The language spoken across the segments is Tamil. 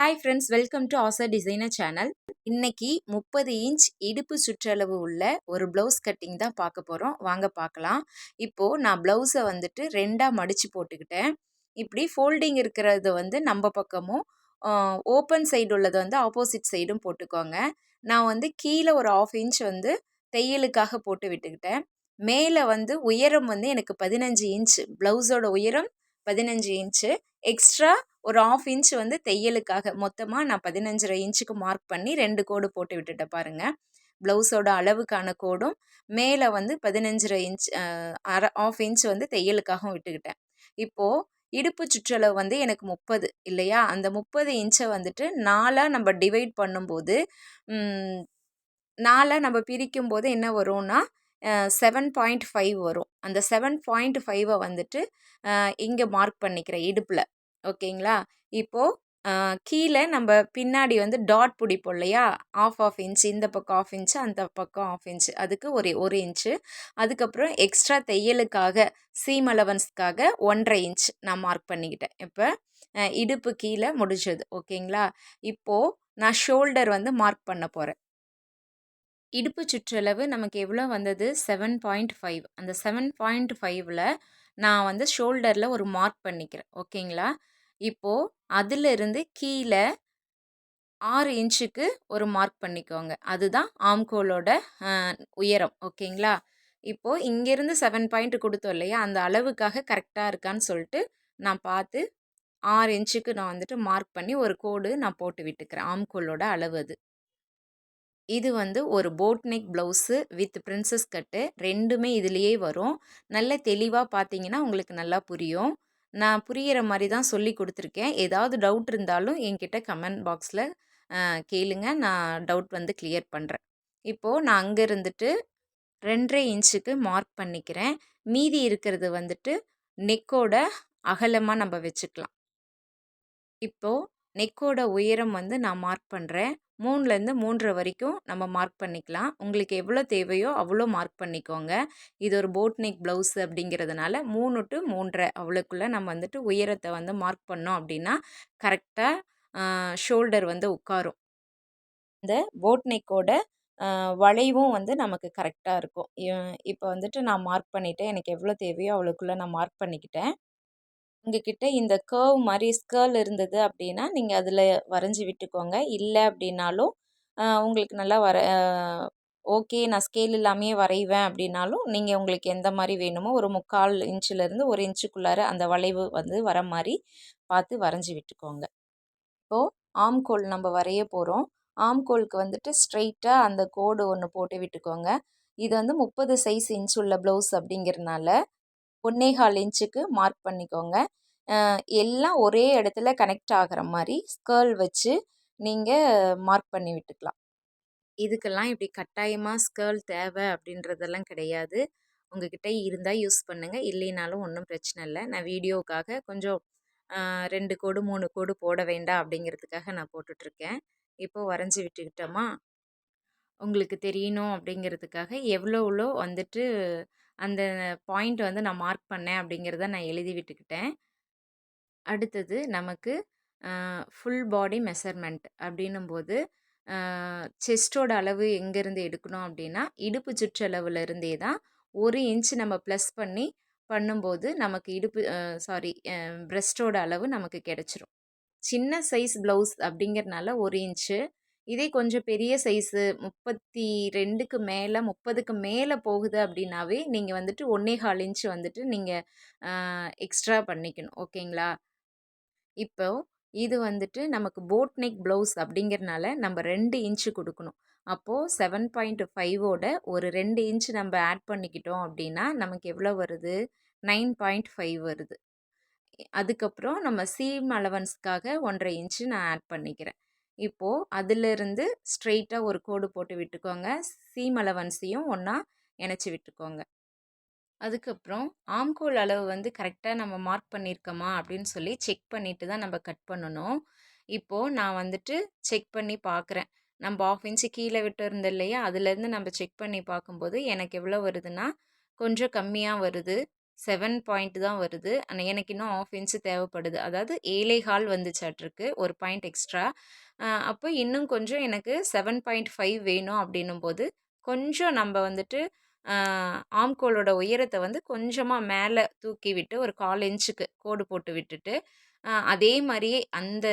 Hi friends, welcome to our designer channel. இன்னைக்கு 30 இன்ச் இடுப்பு சுற்றளவு உள்ள ஒரு ப்ளவுஸ் கட்டிங் தான் பார்க்க போகிறோம். வாங்க பார்க்கலாம். இப்போது நான் ப்ளவுஸை வந்துட்டு ரெண்டாக மடித்து போட்டுக்கிட்டேன். இப்படி ஃபோல்டிங் இருக்கிறது நம்ம பக்கமும், ஓப்பன் சைடு உள்ளது ஆப்போசிட் சைடும் போட்டுக்கோங்க. நான் கீழே ஒரு 1/2 இன்ச் தையலுக்காக போட்டு விட்டுக்கிட்டேன். மேலே உயரம் எனக்கு 15 இன்ச்சு, ப்ளவுஸோட உயரம் 15 இன்ச்சு. எக்ஸ்ட்ரா ஒரு 1/2 இன்ச் தையலுக்காக மொத்தமாக நான் 15.5 இன்ச்சுக்கு மார்க் பண்ணி 2 கோடு போட்டு விட்டுட்டேன் பாருங்கள். ப்ளவுஸோட அளவுக்கான கோடும் மேலே 15.5 இன்ச் 1/2 இன்ச் தையலுக்காகவும் விட்டுக்கிட்டேன். இப்போது இடுப்பு சுற்றளவு எனக்கு 30 இல்லையா? அந்த 30 இன்ச்சை 4 நம்ம டிவைட் பண்ணும்போது 4 நம்ம பிரிக்கும்போது என்ன வரும்னா 7.5 வரும். அந்த 7.5 இங்கே மார்க் பண்ணிக்கிறேன் இடுப்பில். ஓகேங்களா? இப்போது கீழே நம்ம பின்னாடி டாட் பிடிப்போம் இல்லையா? ஆஃப் இன்ச், இந்த பக்கம் 1/2 இன்ச்சு, அந்த பக்கம் 1/2 இன்ச்சு, அதுக்கு ஒரு இன்ச்சு. அதுக்கப்புறம் எக்ஸ்ட்ரா தையலுக்காக சீம் அலவன்ஸ்க்காக 1.5 இன்ச் நான் மார்க் பண்ணிக்கிட்டேன். இப்போ இடுப்பு கீழே முடிஞ்சது. ஓகேங்களா? இப்போது நான் ஷோல்டர் மார்க் பண்ண போகிறேன். இடுப்பு சுற்றளவு நமக்கு எவ்வளோ வந்தது? 7.5. அந்த 7.5ல் நான் ஷோல்டரில் ஒரு மார்க் பண்ணிக்கிறேன். ஓகேங்களா? இப்போது அதிலிருந்து கீழே 6 இன்ச்சுக்கு ஒரு மார்க் பண்ணிக்கோங்க. அதுதான் ஆம்கோலோட உயரம். ஓகேங்களா? இப்போது இங்கேருந்து 7 கொடுத்தோம் இல்லையா? அந்த அளவுக்காக கரெக்டாக இருக்கான்னு சொல்லிட்டு நான் பார்த்து 6 இன்ச்சுக்கு நான் மார்க் பண்ணி ஒரு கோடு நான் போட்டு விட்டுக்கிறேன். ஆம்கோலோட அளவு அது. இது ஒரு boat neck blouse with princess கட்டு. ரெண்டுமே இதுலேயே வரும். நல்ல தெளிவாக பார்த்தீங்கன்னா உங்களுக்கு நல்லா புரியும். நான் புரிகிற மாதிரி தான் சொல்லி கொடுத்துருக்கேன். ஏதாவது டவுட் இருந்தாலும் என்கிட்ட கமெண்ட் பாக்ஸில் கேளுங்க. நான் டவுட் கிளியர் பண்ணுறேன். இப்போது நான் அங்கே இருந்துட்டு 2.5 இன்ச்சுக்கு மார்க் பண்ணிக்கிறேன். மீதி இருக்கிறது நெக்கோட அகலமாக நம்ம வச்சுக்கலாம். இப்போது நெக்கோட உயரம் நான் மார்க் பண்ணுறேன். 3லேருந்து 3.5 வரைக்கும் நம்ம மார்க் பண்ணிக்கலாம். உங்களுக்கு எவ்வளோ தேவையோ அவ்வளோ மார்க் பண்ணிக்கோங்க. இது ஒரு போட் நெக் ப்ளவுஸ் அப்படிங்கிறதுனால 3 to 3.5 அவ்வளோக்குள்ளே நம்ம உயரத்தை மார்க் பண்ணோம் அப்படின்னா கரெக்டாக ஷோல்டர் உட்காரும். இந்த போட் நெக்கோட வளைவும் நமக்கு கரெக்டாக இருக்கும். இப்போ நான் மார்க் பண்ணிவிட்டேன். எனக்கு எவ்வளோ தேவையோ அவ்வளோக்குள்ளே நான் மார்க் பண்ணிக்கிட்டேன். உங்ககிட்ட இந்த கர்வ் மாதிரி ஸ்கேல் இருந்தது அப்படின்னா நீங்கள் அதில் வரைஞ்சி விட்டுக்கோங்க. இல்லை அப்படின்னாலும் உங்களுக்கு நல்லா ஓகே நான் ஸ்கேல் இல்லாமையே வரைவேன் அப்படின்னாலும் நீங்கள் உங்களுக்கு எந்த மாதிரி வேணுமோ ஒரு 3/4 இன்ச்சிலேருந்து 1 இன்ச்சுக்குள்ளார அந்த வளைவு வர மாதிரி பார்த்து வரைஞ்சி விட்டுக்கோங்க. இப்போது ஆம்கோல் நம்ம வரைய போகிறோம். ஆம்கோலுக்கு ஸ்ட்ரைட்டாக அந்த கோடு ஒன்று போட்டு விட்டுக்கோங்க. இது 30 சைஸ் இன்ச் உள்ள ப்ளவுஸ் அப்படிங்கிறதுனால 1.25 இன்ச்சுக்கு மார்க் பண்ணிக்கோங்க. எல்லாம் ஒரே இடத்துல கனெக்ட் ஆகிற மாதிரி ஸ்கேல் வச்சு நீங்கள் மார்க் பண்ணி விட்டுக்கலாம். இதுக்கெல்லாம் இப்படி கட்டாயமாக ஸ்கேல் தேவை அப்படின்றதெல்லாம் கிடையாது. உங்ககிட்ட இருந்தால் யூஸ் பண்ணுங்கள், இல்லைனாலும் ஒன்றும் பிரச்சனை இல்லை. நான் வீடியோவுக்காக கொஞ்சம் 2 கோடு 3 கோடு போட வேண்டாம் அப்படிங்கிறதுக்காக நான் போட்டுட்ருக்கேன். இப்போது வரைஞ்சி விட்டுக்கிட்டோமா? உங்களுக்கு தெரியணும் அப்படிங்கிறதுக்காக எவ்வளோ அந்த பாயிண்ட் நான் மார்க் பண்ணேன் அப்படிங்கிறத நான் எழுதி விட்டுக்கிட்டேன். அடுத்தது நமக்கு ஃபுல் பாடி மெஷர்மெண்ட் அப்படின்னும்போது செஸ்ட்டோட அளவு எங்கேருந்து எடுக்கணும் அப்படின்னா இடுப்பு சுற்றளவுலேருந்தே தான் 1 இன்ச் நம்ம ப்ளஸ் பண்ணி பண்ணும்போது நமக்கு இடுப்பு ப்ரெஸ்ட்டோட அளவு நமக்கு கிடச்சிரும். சின்ன சைஸ் ப்ளவுஸ் அப்படிங்கிறனால 1 இன்ச்சு. இதே கொஞ்சம் பெரிய சைஸு 32க்கு மேலே 30க்கு மேலே போகுது அப்படின்னாவே நீங்கள் 1.25 இன்ச்சு நீங்கள் எக்ஸ்ட்ரா பண்ணிக்கணும். ஓகேங்களா? இப்போ இது நமக்கு போட் நெக் ப்ளவுஸ் அப்படிங்கிறனால நம்ம 2 இன்ச்சு கொடுக்கணும். அப்போது 7.5ஓட ஒரு 2 இன்ச் நம்ம ஆட் பண்ணிக்கிட்டோம் அப்படின்னா நமக்கு எவ்வளோ வருது? 9.5 வருது. அதுக்கப்புறம் நம்ம சீம் அலவன்ஸ்க்காக 1.5 இன்ச்சு நான் ஆட் பண்ணிக்கிறேன். இப்போது அதிலிருந்து ஸ்ட்ரெயிட்டாக ஒரு கோடு போட்டு விட்டுக்கோங்க. சீம் அலவன்ஸையும் ஒன்றா இணைச்சி விட்டுக்கோங்க. அதுக்கப்புறம் ஆம்கோல் அளவு கரெக்டாக நம்ம மார்க் பண்ணியிருக்கோமா அப்படின்னு சொல்லி செக் பண்ணிவிட்டு தான் நம்ம கட் பண்ணணும். இப்போது நான் செக் பண்ணி பார்க்குறேன். நம்ம 1/2 இன்ச்சு கீழே விட்டு இருந்தோம் இல்லையா? அதுலேருந்து நம்ம செக் பண்ணி பார்க்கும்போது எனக்கு எவ்வளோ வருதுன்னா கொஞ்சம் கம்மியாக வருது. 7 பாயிண்ட் தான் வருது. ஆனா எனக்கு இன்னும் 1/2 இன்ச் தேவைப்படுது. அதாவது 7 1/4 வந்துச்சாட்ருக்கு. 1 பாயிண்ட் எக்ஸ்ட்ரா. அப்போ இன்னும் கொஞ்சம் எனக்கு 7.5 வேணும் அப்படின்னும்போது, கொஞ்சம் நம்ப வந்துட்டு அ ஆம்கோலோட உயரத்த வந்து கொஞ்சமா மேல தூக்கி விட்டு ஒரு 1/4 இன்ச்சுக்கு கோடு போட்டு விட்டுட்டு, அதே மாரியே அந்த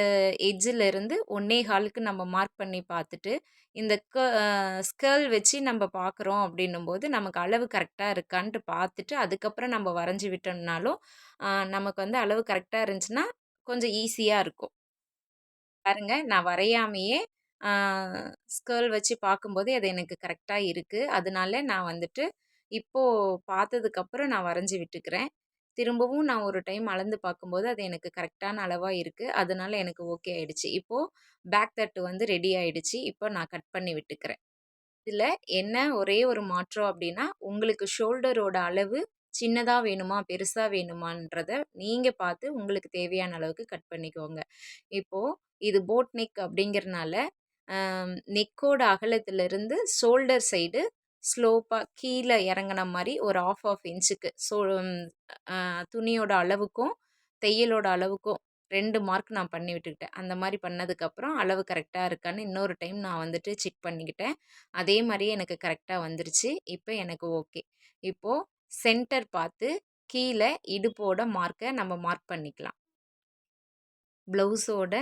எட்ஜ்ல இருந்து 1 1/4க்கு நம்ம மார்க் பண்ணி பார்த்துட்டு, இந்த ஸ்கேல் வச்சு நம்ப பார்க்குறோம் அப்படின்னும்போது, நமக்கு அளவு கரெக்ட்டா இருக்கான்ட்டு பார்த்துட்டு, அதுக்கப்புறம் நம்ம வரைஞ்சு விட்டோம்னாலும், நமக்கு வந்து அளவு கரெக்ட்டா இருந்துச்சுன்னா, கொஞ்சம் ஈஸியா இருக்கும். பாருங்க, நான் வரையாமயே ஆ ஸ்கேல் வச்சு பார்க்கும்போது, அது எனக்கு கரெக்ட்டா இருக்கு. அதனால நான் வந்துட்டு, இப்போ பார்த்ததுக்கப்புறம் நான் வரைஞ்சு விட்டுக்கிறேன். திரும்பவும் நான் ஒரு டைம் அளந்து பார்க்கும்போது, அது எனக்கு கரெக்ட்டான அளவா இருக்கு. அதனால எனக்கு ஓகே ஆயிடுச்சு. இப்போ பேக் தட்டு வந்து ரெடி ஆயிடுச்சு. இப்போ நான் கட் பண்ணி விட்டுக்கிறேன். இதுல என்ன ஒரே ஒரு மாற்றம் அப்டின்னா, உங்களுக்கு ஷோல்டரோட அளவு சின்னதா வேணுமா? பெருசா வேணுமான்றத நீங்க பார்த்து உங்களுக்கு தேவையான அளவுக்கு கட் பண்ணிக்கோங்க. இப்போ இது போட் நெக் அப்டிங்கிறனால, நெக்கோட அகலத்திலிருந்து ஷோல்டர் சைடு ஸ்லோப்பா கீழ இறங்குன மாரி ஒரு 1/2 இன்ச்சுக்கு துணியோட அளவுக்கும், தையலோட அளவுக்கும் 2 மார்க் நான் பண்ணி விட்டுக்கிட்டேன். அந்த மாரி பண்ணதுக்கப்புறம் அளவு கரெக்ட்டா இருக்கான்னு இன்னொரு டைம் நான் வந்துட்டு செக் பண்ணிக்கிட்டேன். அதே மாரியே எனக்கு கரெக்ட்டா வந்துருச்சு. இப்ப எனக்கு ஓகே. இப்போ சென்டர் பார்த்து கீழ இடுப்போட மார்க்க நம்ம மார்க் பண்ணிக்கலாம். ப்ளவுஸோட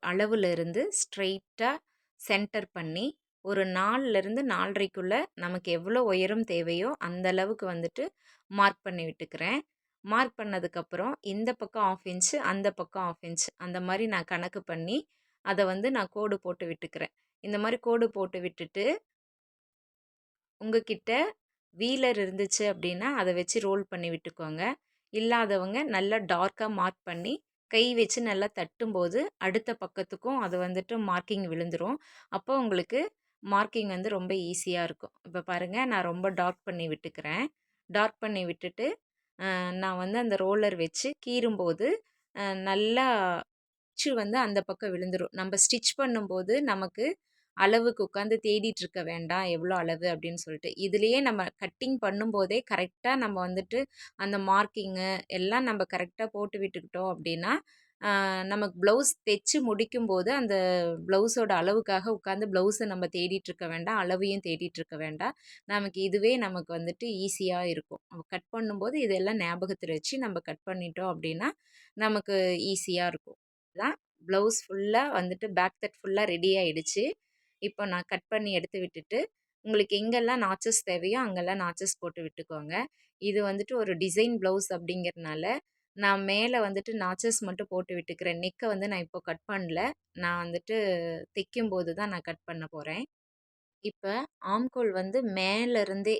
அளவுலேருந்து ஸ்ட்ரெயிட்டா சென்டர் பண்ணி, ஒரு 4லேருந்து 4 1/2க்குள்ள நமக்கு எவ்வளோ உயரம் தேவையோ, அந்த அளவுக்கு வந்துட்டு மார்க் பண்ணி விட்டுக்கிறேன். மார்க் பண்ணதுக்கப்புறம், இந்த பக்கம் 1/2 இன்ச்சு, அந்த பக்கம் 1/2 இன்ச் அந்த மாரி நான் கணக்கு பண்ணி, அத வந்து நான் கோடு போட்டு விட்டுக்கிறேன். இந்த மாரி கோடு போட்டு விட்டுட்டு, உங்ககிட்ட வீலர் இருந்துச்சு அப்படின்னா, அத வச்சு ரோல் பண்ணி விட்டுக்கோங்க. இல்லாதவங்க நல்லா டார்க்கா மார்க் பண்ணி, கை வச்சு நல்லா தட்டும்போது, அடுத்த பக்கத்துக்கும் அது வந்துட்டு மார்க்கிங் விழுந்துரும். அப்போ உங்களுக்கு மார்க்கிங் வந்து ரொம்ப ஈஸியா இருக்கும். இப்ப பாருங்க, நான் ரொம்ப டார்க் பண்ணி விட்டுக்கிறேன். டார்க் பண்ணி விட்டுட்டு, நான் வந்து அந்த ரோலர் வச்சு கீறும்போது, நல்லா அச்சு வந்து அந்த பக்கம் விழுந்துரும். நம்ப ஸ்டிச் பண்ணும்போது நமக்கு அளவுக்கு உட்காந்து தேடிட்டு இருக்க வேண்டாம், எவ்வளோ அளவு அப்படின்னு சொல்லிட்டு. இதுலயே நம்ம கட்டிங் பண்ணும்போதே கரெக்ட்டா நம்ம வந்துட்டு அந்த மார்க்கிங்கு எல்லாம் நம்ம கரெக்ட்டா போட்டு விட்டுக்கிட்டோம் அப்படின்னா, நமக்கு ப்ளவுஸ் தெச்சு முடிக்கும்போது அந்த ப்ளவுஸோட அளவுக்காக உட்காந்து ப்ளவுஸ நம்ம தேடிட்டு இருக்க வேண்டாம், அளவையும் தேடிட்டு இருக்க வேண்டாம். நமக்கு இதுவே நமக்கு வந்துட்டு ஈஸியா இருக்கும். கட் பண்ணும்போது இதெல்லாம் ஞாபகத்துல வச்சு நம்ம கட் பண்ணிட்டோம் அப்படின்னா, நமக்கு ஈஸியா இருக்கும். தான் ப்ளவுஸ் ஃபுல்லா வந்துட்டு பேக் தட் ஃபுல்லா ரெடி ஆயிடுச்சு. இப்போ நான் கட் பண்ணி எடுத்து விட்டுட்டு, உங்களுக்கு எங்கெல்லாம் நாச்சஸ் தேவையோ அங்கெல்லாம் நாச்சஸ் போட்டு விட்டுக்கோங்க. இது வந்துட்டு ஒரு டிசைன் ப்ளவுஸ் அப்படிங்கிறனால, நான் மேல வந்துட்டு நாச்சஸ் மட்டும் போட்டு விட்டுக்கிறேன். நெக்க வந்து நான் இப்போ கட் பண்ணல. நான் வந்துட்டு தைக்கும்போது தான் நான் கட் பண்ண போறேன். இப்ப ஆம்கோல் வந்து மேல இருந்தே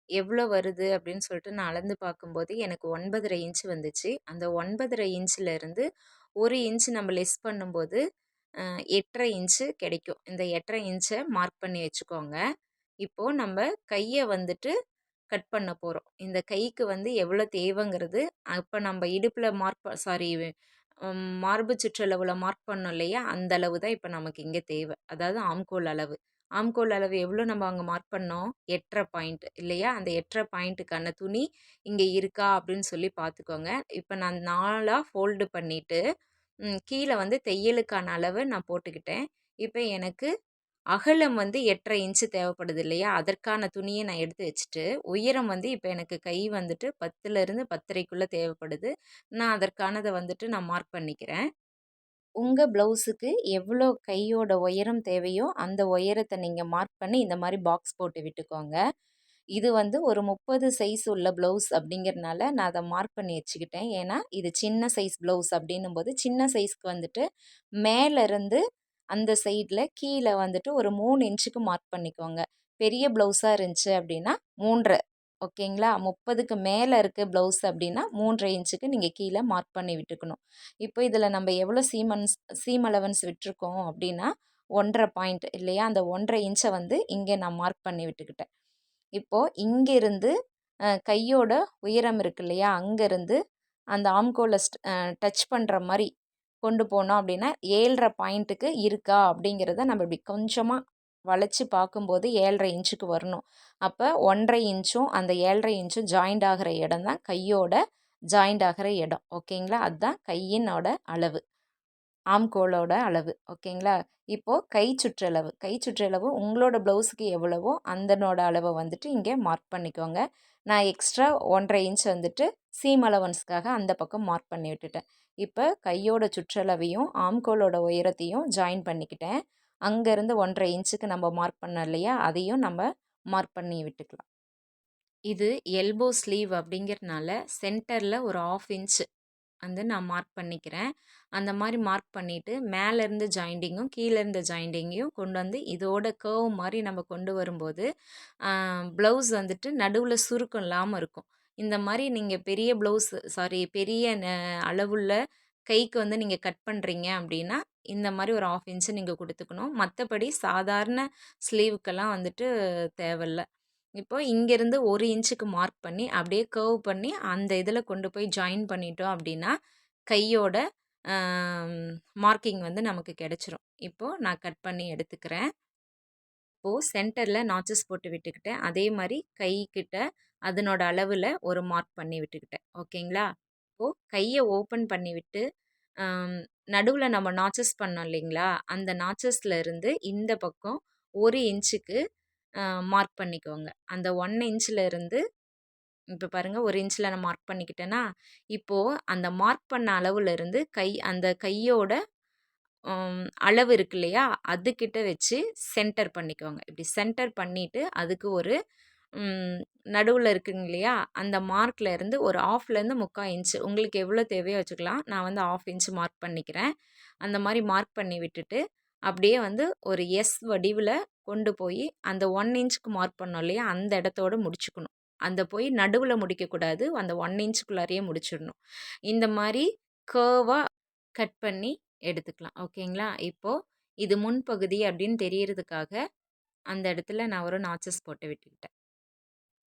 எவ்வளோ வருது அப்படின்னு சொல்லிட்டு நான் அளந்து பார்க்கும்போது எனக்கு 9 1/2 இன்ச் வந்துச்சு. அந்த 9 1/2 இன்ச்ல இருந்து 1 இன்ச் நம்ம லெஸ் பண்ணும்போது 8 1/2 இன்ச்சு கிடைக்கும். இந்த 8 1/2 இன்ச்ச மார்க் பண்ணி வச்சுக்கோங்க. இப்போ நம்ம கைய வந்துட்டு கட் பண்ண போறோம். இந்த கைக்கு வந்து எவ்வளோ தேவைங்கிறது, அப்ப நம்ம இடுப்புல மார்பு சுற்றளவுல மார்க் பண்ணோம் இல்லையா? அந்த அளவு தான் இப்ப நமக்கு இங்க தேவை. அதாவது ஆம்கோல் அளவு. ஆம்கோல் அளவு எவ்வளோ நம்ம அங்க மார்க் பண்ணோம்? 8 1/2 பாயிண்ட் இல்லையா? அந்த 8 1/2 பாயிண்ட்டுக்கான துணி இங்க இருக்கா? அப்படின்னு சொல்லி பார்த்துக்கோங்க. இப்ப நான் 4ஆ ஃபோல்டு பண்ணிட்டு, கீழ வந்து தையலுக்கான அளவு நான் போட்டுக்கிட்டேன். இப்ப எனக்கு அகலம் வந்து 8 1/2 இன்ச்சு தேவைப்படுது இல்லையா? அதற்கான துணிய நான் எடுத்து வச்சுட்டு, உயரம் வந்து இப்ப எனக்கு கை வந்துட்டு 10லேருந்து 10 1/2க்குள்ள தேவைப்படுது. நான் அதற்கானத வந்துட்டு நான் மார்க் பண்ணிக்கிறேன். உங்க ப்ளவுஸுக்கு எவ்வளோ கையோட உயரம் தேவையோ, அந்த உயரத்த நீங்க மார்க் பண்ணி இந்த மாரி பாக்ஸ் போட்டு விட்டுக்கோங்க. இது வந்து ஒரு 30 சைஸ் உள்ள ப்ளவுஸ் அப்படிங்கிறனால, நான் அத மார்க் பண்ணி வச்சுக்கிட்டேன். ஏன்னா, இது சின்ன சைஸ் ப்ளவுஸ் அப்படின்னும்போது, சின்ன சைஸ்க்கு வந்துட்டு மேலருந்து அந்த சைட்ல கீழ வந்துட்டு ஒரு 3 இன்ச்சுக்கு மார்க் பண்ணிக்கோங்க. பெரிய ப்ளவுஸா இருந்துச்சு அப்படின்னா 3 1/2 ஓகேங்களா? 30க்கு மேல இருக்கு ப்ளவுஸ் அப்படின்னா 3 1/2 இன்ச்சுக்கு நீங்க கீழ மார்க் பண்ணி விட்டுக்கணும். இப்போ இதில நம்ம எவ்வளோ சீம் அலவன்ஸ் விட்டுருக்கோம் அப்படின்னா, 1 1/2 பாயிண்ட் இல்லையா? அந்த 1 1/2 இன்ச்ச வந்து இங்க நான் மார்க் பண்ணி விட்டுக்கிட்டேன். இப்போ இங்கிருந்து கையோட உயரம் இருக்கு இல்லையா? அங்கருந்து அந்த ஆம்கோல டச் பண்ற மாரி கொண்டு போனோம் அப்படின்னா, 7 1/2 பாயிண்ட்டுக்கு இருக்கா? அப்படிங்கிறத நம்ம இப்படி கொஞ்சமா வளைச்சி பார்க்கும்போது 7.5 இன்ச்சுக்கு வரணும். அப்போ 1.5 இன்ச்சும் அந்த 7.5 இன்ச்சும் ஜாயிண்ட் ஆகிற இடம் தான் கையோட ஜாயிண்ட் ஆகிற இடம். ஓகேங்களா? அதுதான் கையினோட அளவு, ஆம்கோலோட அளவு. ஓகேங்களா? இப்போது கை சுற்றளவு உங்களோட ப்ளவுஸுக்கு எவ்வளவோ அந்தனோட அளவை வந்துட்டு இங்கே மார்க் பண்ணிக்கோங்க. நான் எக்ஸ்ட்ரா 1.5 இன்ச் வந்துட்டு சீம் அலவன்ஸ்க்காக அந்த பக்கம் மார்க் பண்ணி விட்டுட்டேன். இப்போ கையோட சுற்றளவையும் ஆம்கோலோட உயரத்தையும் ஜாயின் பண்ணிக்கிட்டேன். அங்கேருந்து 1.5 இன்ச்சுக்கு நம்ம மார்க் பண்ணோம் இல்லையா, அதையும் நம்ம மார்க் பண்ணி விட்டுக்கலாம். இது எல்போ ஸ்லீவ் அப்படிங்கிறதுனால சென்டரில் ஒரு 1/2 இன்ச் வந்து நான் மார்க் பண்ணிக்கிறேன். அந்த மாதிரி மார்க் பண்ணிவிட்டு மேலேருந்து ஜாயிண்டிங்கும் கீழேருந்து ஜாயிண்டிங்கையும் கொண்டு வந்து இதோட கர்வ் மாதிரி நம்ம கொண்டு வரும்போது ப்ளவுஸ் வந்துட்டு நடுவில் சுருக்கம் இல்லாமல் இருக்கும். இந்த மாதிரி நீங்கள் பெரிய ப்ளவுஸ் பெரிய அளவுள்ள கைக்கு வந்து நீங்கள் கட் பண்ணுறீங்க அப்படின்னா இந்த மாதிரி ஒரு 1/2 இன்ச்சு நீங்கள் கொடுத்துக்கணும். மற்றபடி சாதாரண ஸ்லீவுக்கெல்லாம் வந்துட்டு தேவையில்ல. இப்போ இங்கேருந்து 1 இன்ச்சுக்கு மார்க் பண்ணி அப்படியே கர்வ் பண்ணி அந்த இதில் கொண்டு போய் ஜாயின் பண்ணிட்டோம் அப்படின்னா கையோட மார்க்கிங் வந்து நமக்கு கிடச்சிரும். இப்போது நான் கட் பண்ணி எடுத்துக்கிறேன். இப்போது சென்டரில் நாச்சஸ் போட்டு விட்டுக்கிட்டேன். அதே மாதிரி கைக்கிட்ட அதனோட அளவில் ஒரு மார்க் பண்ணி விட்டுக்கிட்டேன். ஓகேங்களா? இப்போது கையை ஓப்பன் பண்ணி விட்டு நடுவில் நம்ம நாச்சஸ் பண்ணோம் இல்லைங்களா, அந்த நாச்சஸில் இருந்து இந்த பக்கம் 1 இன்ச்சுக்கு மார்க் பண்ணிக்கோங்க. அந்த 1 இன்ச்சில் இருந்து இப்போ பாருங்கள் 1 இன்ச்சில் நான் மார்க் பண்ணிக்கிட்டேன்னா, இப்போது அந்த மார்க் பண்ண அளவில் இருந்து அந்த கையோட அளவு இருக்கு இல்லையா, அதுக்கிட்ட வச்சு சென்டர் பண்ணிக்கோங்க. இப்படி சென்டர் பண்ணிவிட்டு அதுக்கு ஒரு நடுவில் இருக்குங்க இல்லையா, அந்த மார்க்கில் இருந்து ஒரு 1/2லேருந்து 3/4 இன்ச்சு உங்களுக்கு எவ்வளோ தேவையோ வச்சுக்கலாம். நான் வந்து 1/2 இன்ச்சு மார்க் பண்ணிக்கிறேன். அந்த மாதிரி மார்க் பண்ணி விட்டுட்டு அப்படியே வந்து ஒரு எஸ் வடிவில் கொண்டு போய் அந்த 1 இன்ச்சுக்கு மார்க் பண்ணோம் இல்லையா, அந்த இடத்தோட முடிச்சுக்கணும். அந்த போய் நடுவில் முடிக்கக்கூடாது, அந்த 1 இன்ச்சுக்குள்ளாரையே முடிச்சிடணும். இந்த மாதிரி கர்வாக கட் பண்ணி எடுத்துக்கலாம். ஓகேங்களா? இப்போது இது முன்பகுதி அப்படின்னு தெரியறதுக்காக அந்த இடத்துல நான் ஒரு நாச்சஸ் போட்டு விட்டுக்கிட்டேன்.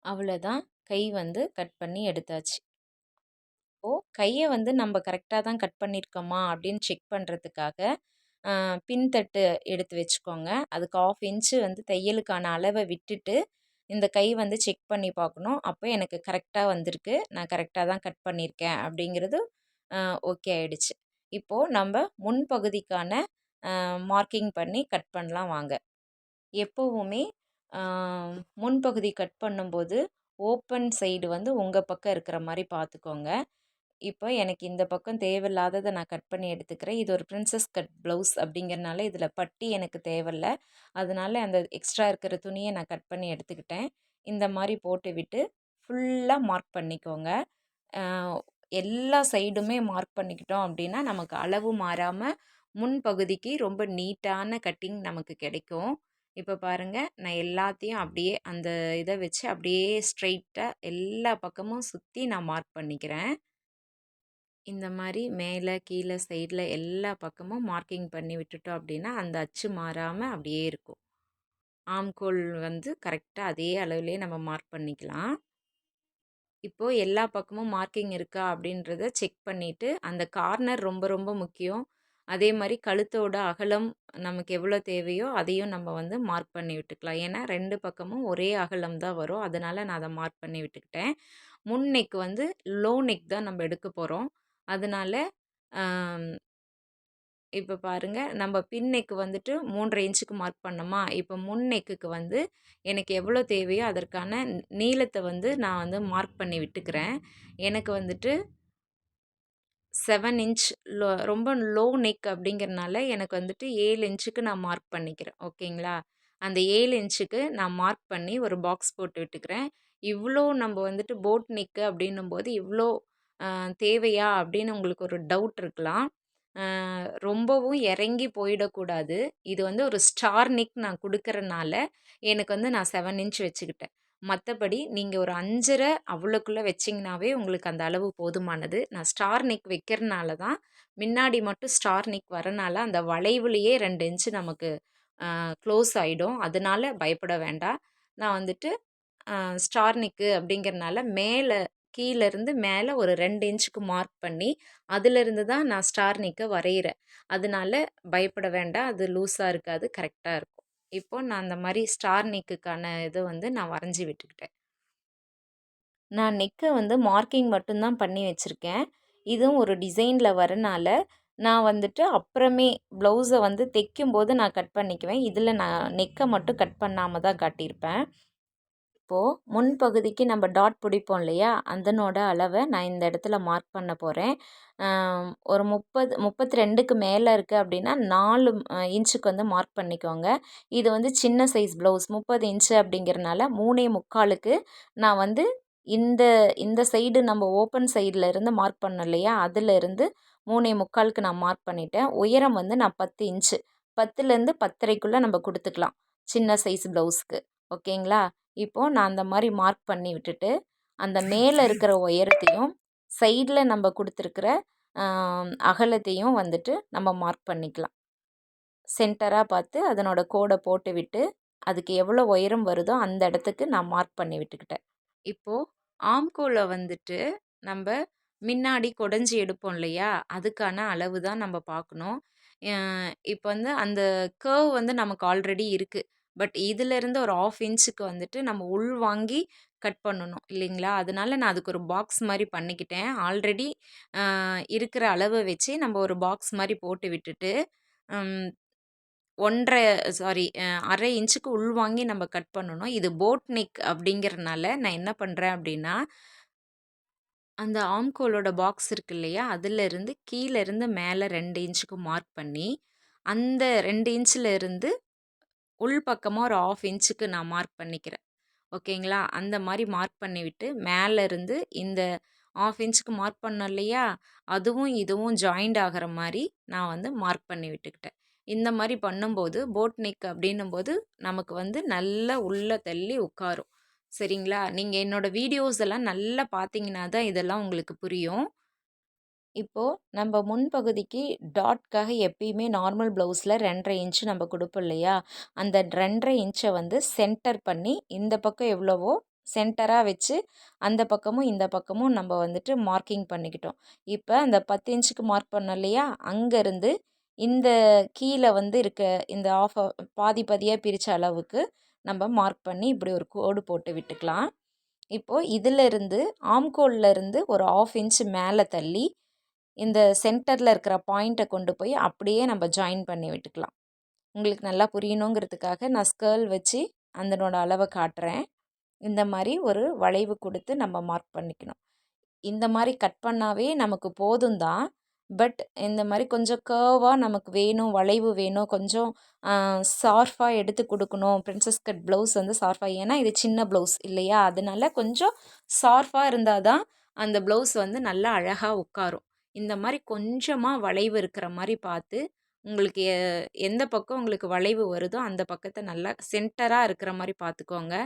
அவ்வளோதான், கை வந்து கட் பண்ணி எடுத்தாச்சு. இப்போது கையை வந்து நம்ம கரெக்டாக தான் கட் பண்ணியிருக்கோமா அப்படின்னு செக் பண்ணுறதுக்காக பின்தட்டு எடுத்து வச்சுக்கோங்க. அதுக்கு 1/2 இன்ச்சு வந்து தையலுக்கான அளவை விட்டுட்டு இந்த கை வந்து செக் பண்ணி பார்க்கணும். அப்போ எனக்கு கரெக்டாக வந்திருக்கு, நான் கரெக்டாக தான் கட் பண்ணியிருக்கேன் அப்படிங்கிறது ஓகே ஆயிடுச்சு. இப்போது நம்ம முன்பகுதிக்கான மார்க்கிங் பண்ணி கட் பண்ணலாம் வாங்க. எப்போவுமே முன்பகுதி கட் பண்ணும்போது ஓப்பன் சைடு வந்து உங்கள் பக்கம் இருக்கிற மாதிரி பார்த்துக்கோங்க. இப்போ எனக்கு இந்த பக்கம் தேவையில்லாததை நான் கட் பண்ணி எடுத்துக்கிறேன். இது ஒரு பிரின்சஸ் கட் ப்ளவுஸ் அப்படிங்கிறனால இதில் பட்டி எனக்கு தேவையில்ல. அதனால அந்த எக்ஸ்ட்ரா இருக்கிற துணியை நான் கட் பண்ணி எடுத்துக்கிட்டேன். இந்த மாதிரி போட்டு விட்டு ஃபுல்லாக மார்க் பண்ணிக்கோங்க. எல்லா சைடுமே மார்க் பண்ணிக்கிட்டோம் அப்படின்னா நமக்கு அளவு மாறாமல் முன்பகுதிக்கு ரொம்ப நீட்டான கட்டிங் நமக்கு கிடைக்கும். இப்போ பாருங்கள், நான் எல்லாத்தையும் அப்படியே அந்த இதை வச்சு அப்படியே ஸ்ட்ரைட்டாக எல்லா பக்கமும் சுற்றி நான் மார்க் பண்ணிக்கிறேன். இந்த மாதிரி மேலே கீழே சைடில் எல்லா பக்கமும் மார்க்கிங் பண்ணி விட்டுட்டோம் அப்படின்னா அந்த அச்சு மாறாமல் அப்படியே இருக்கும். ஆம்கோல் வந்து கரெக்டாக அதே அளவுலேயே நம்ம மார்க் பண்ணிக்கலாம். இப்போது எல்லா பக்கமும் மார்க்கிங் இருக்கா அப்படின்றத செக் பண்ணிவிட்டு அந்த கார்னர் ரொம்ப ரொம்ப முக்கியம். அதே மாதிரி கழுத்தோட அகலம் நமக்கு எவ்வளோ தேவையோ அதையும் நம்ம வந்து மார்க் பண்ணி விட்டுக்கலாம். ஏன்னா 2 பக்கமும் ஒரே அகலம் தான் வரும். அதனால் நான் அதை மார்க் பண்ணி விட்டுக்கிட்டேன். முன் நெக் வந்து லோ நெக் தான் நம்ம எடுக்க போகிறோம். அதனால் இப்போ பாருங்கள், நம்ம பின் நெக்கு வந்துட்டு 3.5 இன்ச்சுக்கு மார்க் பண்ணோமா, இப்போ முன் நெக்குக்கு வந்து எனக்கு எவ்வளோ தேவையோ அதற்கான நீளத்தை வந்து நான் வந்து மார்க் பண்ணி விட்டுக்கிறேன். எனக்கு வந்துட்டு 7 இன்ச் ரொம்ப லோ நெக் அப்படிங்கிறனால எனக்கு வந்துட்டு 7 இன்ச்சுக்கு நான் மார்க் பண்ணிக்கிறேன். ஓகேங்களா? அந்த 7 இன்ச்சுக்கு நான் மார்க் பண்ணி ஒரு பாக்ஸ் போட்டு விட்டுக்கிறேன். இவ்வளோ நம்ம வந்துட்டு போட் நெக்கு அப்படின்னும்போது இவ்வளோ தேவையா அப்படின்னு உங்களுக்கு ஒரு டவுட் இருக்கலாம். ரொம்பவும் இறங்கி போயிடக்கூடாது. இது வந்து ஒரு ஸ்டார் நெக் நான் கொடுக்கறனால எனக்கு வந்து நான் 7 இன்ச் வச்சுக்கிட்டேன். மற்றபடி நீங்கள் ஒரு 5.5 அவ்வளோக்குள்ளே வச்சிங்கனாவே உங்களுக்கு அந்த அளவு போதுமானது. நான் ஸ்டார் நெக் வைக்கிறனால தான் முன்னாடி மட்டும் ஸ்டார் நெக் வரனால அந்த வளைவுலேயே 2 இன்ச்சு நமக்கு க்ளோஸ் ஆகிடும். அதனால பயப்பட வேண்டாம். நான் வந்துட்டு ஸ்டார் நெக்கு அப்படிங்கிறனால மேலே கீழேருந்து மேலே ஒரு 2 இன்ச்சுக்கு மார்க் பண்ணி அதிலிருந்து தான் நான் ஸ்டார் நெக்கை வரைகிறேன். அதனால பயப்பட வேண்டாம், அது லூஸாக இருக்காது, கரெக்டாக இருக்கும். இப்போ நான் அந்த மாரி ஸ்டார் நெக்குக்கான இது வந்து நான் வரைஞ்சி விட்டுக்கிட்டேன். நான் நெக்க வந்து மார்க்கிங் மட்டும் தான் பண்ணி வச்சுருக்கேன். இதுவும் ஒரு டிசைனில் வரனால, நான் வந்துட்டு அப்புறமே ப்ளவுஸை வந்து தைக்கும்போது நான் கட் பண்ணிக்குவேன். இதில நான் நெக்க மட்டும் கட் பண்ணாம தான் காட்டியிருப்பேன். இப்போது முன்பகுதிக்கு நம்ம டாட் பிடிப்போம் இல்லையா, அதனோட அளவை நான் இந்த இடத்துல மார்க் பண்ண போகிறேன். ஒரு 32க்கு மேலே இருக்குது அப்படின்னா 4 இன்ச்சுக்கு வந்து மார்க் பண்ணிக்கோங்க. இது வந்து சின்ன சைஸ் ப்ளவுஸ் 30 இன்ச்சு அப்படிங்கிறனால 3/4க்கு நான் வந்து இந்த இந்த சைடு நம்ம ஓப்பன் சைடில் இருந்து மார்க் பண்ணோம் இல்லையா, அதிலிருந்து 3/4க்கு நான் மார்க் பண்ணிட்டேன். உயரம் வந்து நான் 10 இன்ச்சு 10லேருந்து 10:30க்குள்ளே நம்ம கொடுத்துக்கலாம் சின்ன சைஸ் ப்ளவுஸ்க்கு. ஓகேங்களா? இப்போது நான் அந்த மாதிரி மார்க் பண்ணி விட்டுட்டு, அந்த மேலே இருக்கிற உயரத்தையும் சைடில் நம்ம கொடுத்துருக்கிற அகலத்தையும் வந்துட்டு நம்ம மார்க் பண்ணிக்கலாம். சென்டராக பார்த்து அதனோட கோடை போட்டு விட்டு, அதுக்கு எவ்வளோ உயரம் வருதோ அந்த இடத்துக்கு நான் மார்க் பண்ணி விட்டுக்கிட்டேன். இப்போது ஆம்கோலை வந்துட்டு நம்ம முன்னாடி குடஞ்சி எடுப்போம் இல்லையா, அதுக்கான அளவு தான் நம்ம பார்க்கணும். இப்போ வந்து அந்த கர்வ் வந்து நமக்கு ஆல்ரெடி இருக்குது. பட் இதிலேருந்து ஒரு 1/2 இன்ச்சுக்கு வந்துட்டு நம்ம உள் வாங்கி கட் பண்ணணும் இல்லைங்களா? அதனால நான் அதுக்கு ஒரு பாக்ஸ் மாதிரி பண்ணிக்கிட்டேன். ஆல்ரெடி இருக்கிற அளவை வச்சு நம்ம ஒரு பாக்ஸ் மாதிரி போட்டு விட்டுட்டு, 1 1/2 இன்ச்சுக்கு உள்வாங்கி நம்ம கட் பண்ணணும். இது போட் நெக் அப்படிங்கிறனால நான் என்ன பண்ணுறேன் அப்படின்னா, அந்த ஆம்கோலோட பாக்ஸ் இருக்கு இல்லையா, அதிலிருந்து கீழேருந்து மேலே 2 இன்ச்சுக்கு மார்க் பண்ணி, அந்த 2 இன்ச்சில் இருந்து உள் பக்கமாக ஒரு 1/2 இன்ச்சுக்கு நான் மார்க் பண்ணிக்கிறேன். ஓகேங்களா? அந்த மாரி மார்க் பண்ணிவிட்டு, மேலேருந்து இந்த 1/2 இன்ச்சுக்கு மார்க் பண்ணோம் இல்லையா, அதுவும் இதுவும் ஜாயிண்ட் ஆகிற மாரி நான் வந்து மார்க் பண்ணி விட்டுக்கிட்டேன். இந்த மாரி பண்ணும்போது, போட் நெக் அப்படின்னும்போது நமக்கு வந்து நல்லா உள்ள தள்ளி உட்காரும். சரிங்களா? நீங்க என்னோட வீடியோஸ் எல்லாம் நல்லா பார்த்தீங்கன்னா தான் இதெல்லாம் உங்களுக்கு புரியும். இப்போது நம்ம முன்பகுதிக்கு டாட்காக எப்பயுமே நார்மல் ப்ளவுஸில் 2.5 இன்ச்சு நம்ம கொடுப்போம் இல்லையா, அந்த 2.5 இன்ச்சை வந்து சென்டர் பண்ணி இந்த பக்கம் எவ்வளவோ சென்டராக வச்சு அந்த பக்கமும் இந்த பக்கமும் நம்ம வந்துட்டு மார்க்கிங் பண்ணிக்கிட்டோம். இப்போ அந்த 10 இன்ச்சுக்கு மார்க் பண்ணோம் இல்லையா, அங்கேருந்து இந்த கீழே வந்து இருக்க இந்த பாதி பாதியாக பிரித்த அளவுக்கு நம்ம மார்க் பண்ணி இப்படி ஒரு கோடு போட்டு விட்டுக்கலாம். இப்போது இதிலிருந்து ஆம்கோல்லேருந்து ஒரு 1/2 இன்ச்சு மேலே தள்ளி இந்த சென்டரில் இருக்கிற பாயிண்ட்டை கொண்டு போய் அப்படியே நம்ம ஜாயின் பண்ணி விட்டுக்கலாம். உங்களுக்கு நல்லா புரியணுங்கிறதுக்காக நான் ஸ்கேல் வச்சு அதனோட அளவை காட்டுறேன். இந்த மாதிரி ஒரு வளைவு கொடுத்து நம்ம மார்க் பண்ணிக்கணும். இந்த மாதிரி கட் பண்ணாவே நமக்கு போதும் தான். பட் இந்த மாதிரி கொஞ்சம் கர்வாக நமக்கு வேணும், வளைவு வேணும், கொஞ்சம் ஷார்ப்பாக எடுத்து கொடுக்கணும். பிரின்சஸ் கட் ப்ளவுஸ் வந்து ஷார்ப்பாக, ஏன்னா இது சின்ன ப்ளவுஸ் இல்லையா, அதனால கொஞ்சம் ஷார்ப்பாக இருந்தால் தான் அந்த ப்ளவுஸ் வந்து நல்லா அழகாக உட்காரும். இந்த மாதிரி கொஞ்சமாக வளைவு இருக்கிற மாதிரி பார்த்து, உங்களுக்கு எந்த பக்கம் உங்களுக்கு வளைவு வருதோ அந்த பக்கத்தை நல்லா சென்டராக இருக்கிற மாதிரி பார்த்துக்கோங்க.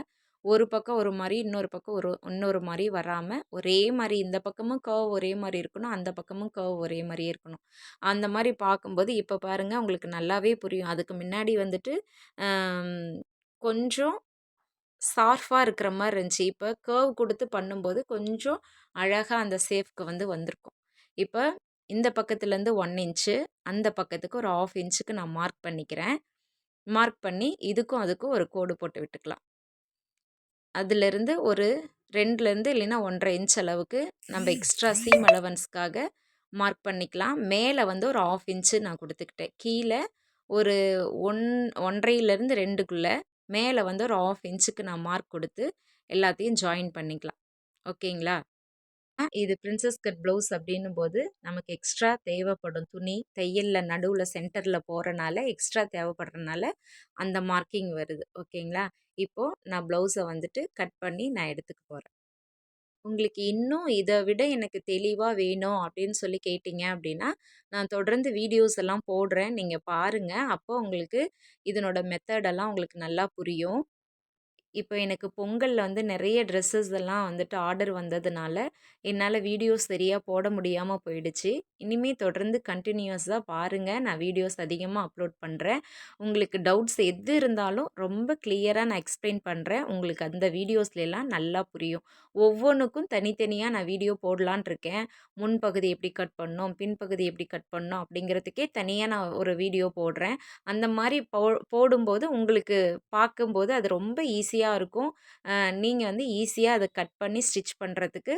ஒரு பக்கம் ஒரு மாரி, இன்னொரு பக்கம் இன்னொரு மாரி வராம, ஒரே மாரி இந்த பக்கமும் கர்வ் ஒரே மாரி இருக்கணும். அந்த பக்கமும் கர்வ் ஒரே மாரியே இருக்கணும். அந்த மாரி பார்க்கும்போது இப்ப பாருங்க உங்களுக்கு நல்லாவே புரியும். அதுக்கு முன்னாடி வந்துட்டு அம் கொஞ்சம் ஷார்ப்பா இருக்கிற மாரி இருந்துச்சு. இப்ப கர்வ் குடுத்து பண்ணும்போது கொஞ்சம் அழகா அந்த ஷேப்க்கு வந்து வந்திருக்கும். இப்ப இந்த பக்கத்துலேருந்து 1 இன்ச்சு, அந்த பக்கத்துக்கு ஒரு 1/2 இன்ச்சுக்கு நான் மார்க் பண்ணிக்கிறேன். மார்க் பண்ணி இதுக்கும் அதுக்கும் ஒரு கோடு போட்டு விட்டுக்கலாம். அதிலிருந்து ஒரு 2லேருந்து இல்லைன்னா 1 1/2 இன்ச் அளவுக்கு நம்ம எக்ஸ்ட்ரா சீம் அலவன்ஸ்க்காக மார்க் பண்ணிக்கலாம். மேலே வந்து ஒரு 1/2 இன்ச்சு நான் கொடுத்துக்கிட்டேன். கீழே ஒரு 1 1/2லேருந்து 2க்குள்ளே மேலே வந்து ஒரு 1/2 இன்ச்சுக்கு நான் மார்க் கொடுத்து எல்லாத்தையும் ஜாயின் பண்ணிக்கலாம். ஓகேங்களா? இது பிரின்சஸ் கட் ப்ளவுஸ் அப்படின்னும்போது நமக்கு எக்ஸ்ட்ரா தேவைப்படும் துணி தையலில் நடுவில் சென்டரில் போகிறனால எக்ஸ்ட்ரா தேவைப்படுறனால அந்த மார்க்கிங் வருது. ஓகேங்களா? இப்போது நான் ப்ளவுஸை வந்துட்டு கட் பண்ணி நான் எடுத்துக்க போகிறேன். உங்களுக்கு இன்னும் இதை விட எனக்கு தெளிவாக வேணும் அப்படின்னு சொல்லி கேட்டிங்க அப்படின்னா நான் தொடர்ந்து வீடியோஸ் எல்லாம் போடுறேன், நீங்கள் பாருங்கள். அப்போ உங்களுக்கு இதனோட மெத்தடெல்லாம் உங்களுக்கு நல்லா புரியும். இப்போ எனக்கு பொங்கல்ல வந்து நிறைய ட்ரெஸ்ஸஸ் எல்லாம் வந்துட்டு ஆர்டர் வந்ததுனால, என்னால வீடியோஸ் சரியா போட முடியாம போயிடுச்சு. இனிமே தொடர்ந்து கன்டினியூஸா பாருங்க. நான் வீடியோஸ் அதிகமா அப்லோட் பண்றேன். உங்களுக்கு டவுட்ஸ் எது இருந்தாலும் ரொம்ப கிளியரா நான் எக்ஸ்ப்ளைன் பண்றேன். உங்களுக்கு அந்த வீடியோஸ்லலாம் நல்லா புரியும். ஒவ்வொன்னுக்கும் தனித்தனியா நான் வீடியோ போடலான்னு இருக்கேன். முன்பகுதி எப்படி கட் பண்ணணும், பின்பகுதி எப்படி கட் பண்ணணும் அப்படிங்கிறதுக்கே தனியா நான் ஒரு வீடியோ போடுறேன். அந்த மாரி போடும்போது உங்களுக்கு பார்க்கும்போது அது ரொம்ப ஈஸியா இருக்கும். நீங்க வந்து ஈஸியா அத கட் பண்ணி ஸ்டிச் பண்றதுக்கு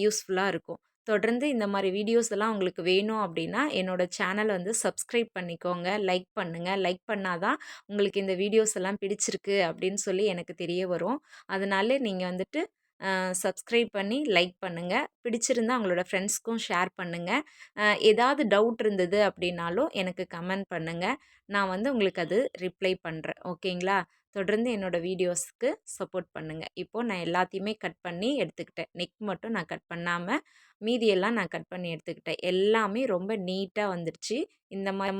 யூஸ்ஃபுல்லா இருக்கும். தொடர்ந்து இந்த மாரி வீடியோஸ் எல்லாம் உங்களுக்கு வேணும் அப்டின்னா, என்னோட சேனல் வந்து சப்ஸ்கிரைப் பண்ணிக்கோங்க. லைக் பண்ணுங்க. லைக் பண்ணா தான் உங்களுக்கு இந்த வீடியோஸ் எல்லாம் பிடிச்சிருக்கு அப்டின்னு சொல்லி எனக்கு தெரிய வரும். அதனால நீங்க வந்துட்டு சப்ஸ்கிரைப் பண்ணி லைக் பண்ணுங்க. பிடிச்சிருந்தா உங்களோட ஃப்ரெண்ட்ஸ்க்கும் ஷேர் பண்ணுங்க. ஏதாவது டவுட் இருந்தது அப்டின்னாலும் எனக்கு கமெண்ட் பண்ணுங்க. நான் வந்து உங்களுக்கு அது ரிப்ளை பண்றேன். ஓகேங்களா? தொடர்ந்து என்னோட வீடியோஸ்க்கு சப்போர்ட் பண்ணுங்க. இப்போ நான் எல்லாத்தையுமே கட் பண்ணி எடுத்துக்கிட்டேன். நெக் மட்டும் நான் கட் பண்ணாம, மீதியெல்லாம் நான் கட் பண்ணி எடுத்துக்கிட்டேன். எல்லாமே ரொம்ப நீட்டா வந்துருச்சு. இந்த மாரி